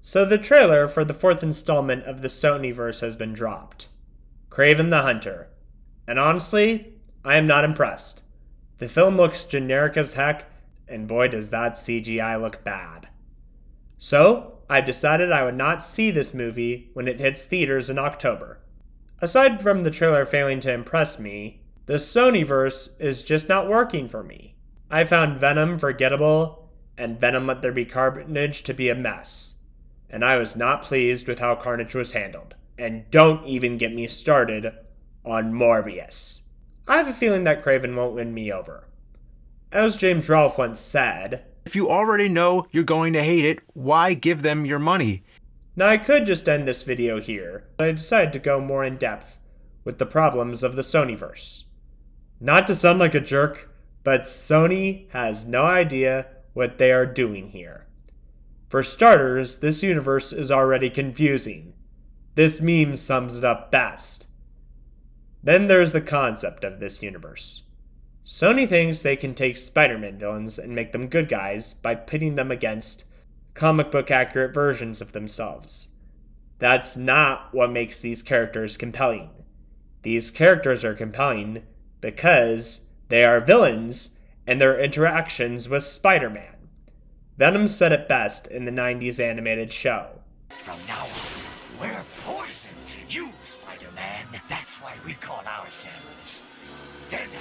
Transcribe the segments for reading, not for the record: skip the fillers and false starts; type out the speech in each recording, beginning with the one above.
So the trailer for the fourth installment of the Sony-verse has been dropped. Kraven the Hunter. And honestly, I am not impressed. The film looks generic as heck, and boy does that CGI look bad. So, I've decided I would not see this movie when it hits theaters in October. Aside from the trailer failing to impress me, the Sony-verse is just not working for me. I found Venom forgettable, and Venom Let There Be Carnage to be a mess. And I was not pleased with how Carnage was handled. And don't even get me started on Morbius. I have a feeling that Kraven won't win me over. As James Rolfe once said, if you already know you're going to hate it, why give them your money? Now I could just end this video here, but I decided to go more in depth with the problems of the Sonyverse. Not to sound like a jerk, but Sony has no idea what they are doing here. For starters, this universe is already confusing. This meme sums it up best. Then there's the concept of this universe. Sony thinks they can take Spider-Man villains and make them good guys by pitting them against comic book accurate versions of themselves. That's not what makes these characters compelling. These characters are compelling because they are villains and their interactions with Spider-Man. Venom said it best in the 90s animated show. From now on, we're poison to you, Spider-Man. That's why we call ourselves Venom.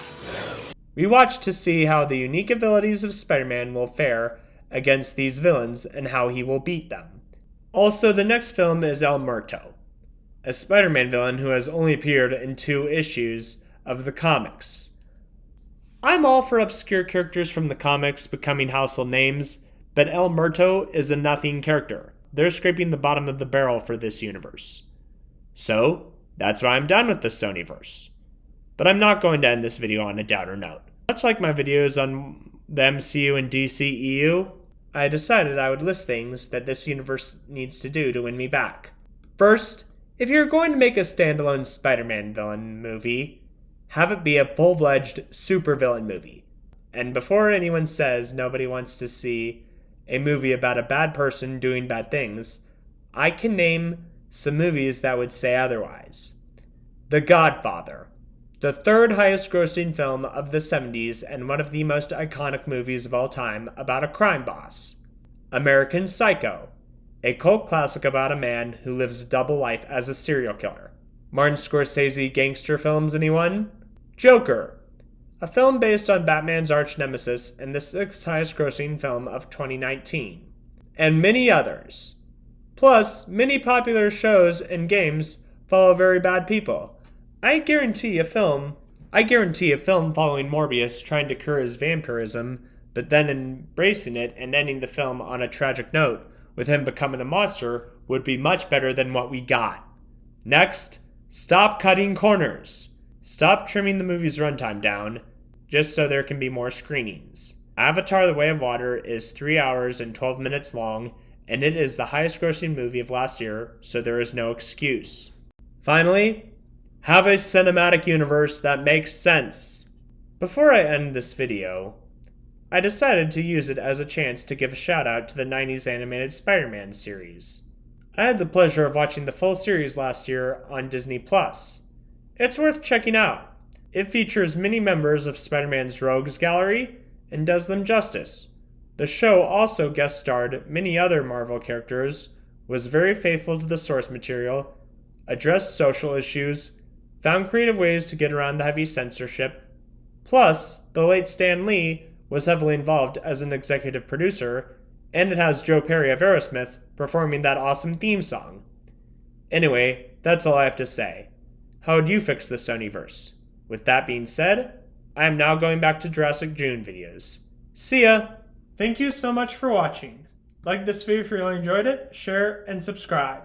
We watch to see how the unique abilities of Spider-Man will fare against these villains and how he will beat them. Also, the next film is El Muerto, a Spider-Man villain who has only appeared in 2 issues of the comics. I'm all for obscure characters from the comics becoming household names, but El Muerto is a nothing character. They're scraping the bottom of the barrel for this universe. So, that's why I'm done with the Sonyverse. But I'm not going to end this video on a downer note. Much like my videos on the MCU and DCEU, I decided I would list things that this universe needs to do to win me back. First, if you're going to make a standalone Spider-Man villain movie, have it be a full-fledged supervillain movie. And before anyone says nobody wants to see a movie about a bad person doing bad things, I can name some movies that would say otherwise. The Godfather, the 3rd highest grossing film of the 70s and one of the most iconic movies of all time about a crime boss. American Psycho, a cult classic about a man who lives a double life as a serial killer. Martin Scorsese gangster films, anyone? Joker, a film based on Batman's arch nemesis and the 6th highest grossing film of 2019. And many others. Plus, many popular shows and games follow very bad people. I guarantee a film following Morbius trying to cure his vampirism, but then embracing it and ending the film on a tragic note with him becoming a monster would be much better than what we got. Next, stop cutting corners. Stop trimming the movie's runtime down, just so there can be more screenings. Avatar: The Way of Water is 3 hours and 12 minutes long, and it is the highest grossing movie of last year, so there is no excuse. Finally, have a cinematic universe that makes sense. Before I end this video, I decided to use it as a chance to give a shout out to the 90s animated Spider-Man series. I had the pleasure of watching the full series last year on Disney+. It's worth checking out. It features many members of Spider-Man's Rogues Gallery and does them justice. The show also guest starred many other Marvel characters, was very faithful to the source material, addressed social issues, found creative ways to get around the heavy censorship. Plus, the late Stan Lee was heavily involved as an executive producer, and it has Joe Perry of Aerosmith performing that awesome theme song. Anyway, that's all I have to say. How would you fix the Sonyverse? With that being said, I am now going back to Jurassic June videos. See ya! Thank you so much for watching. Like this video if you really enjoyed it, share, and subscribe.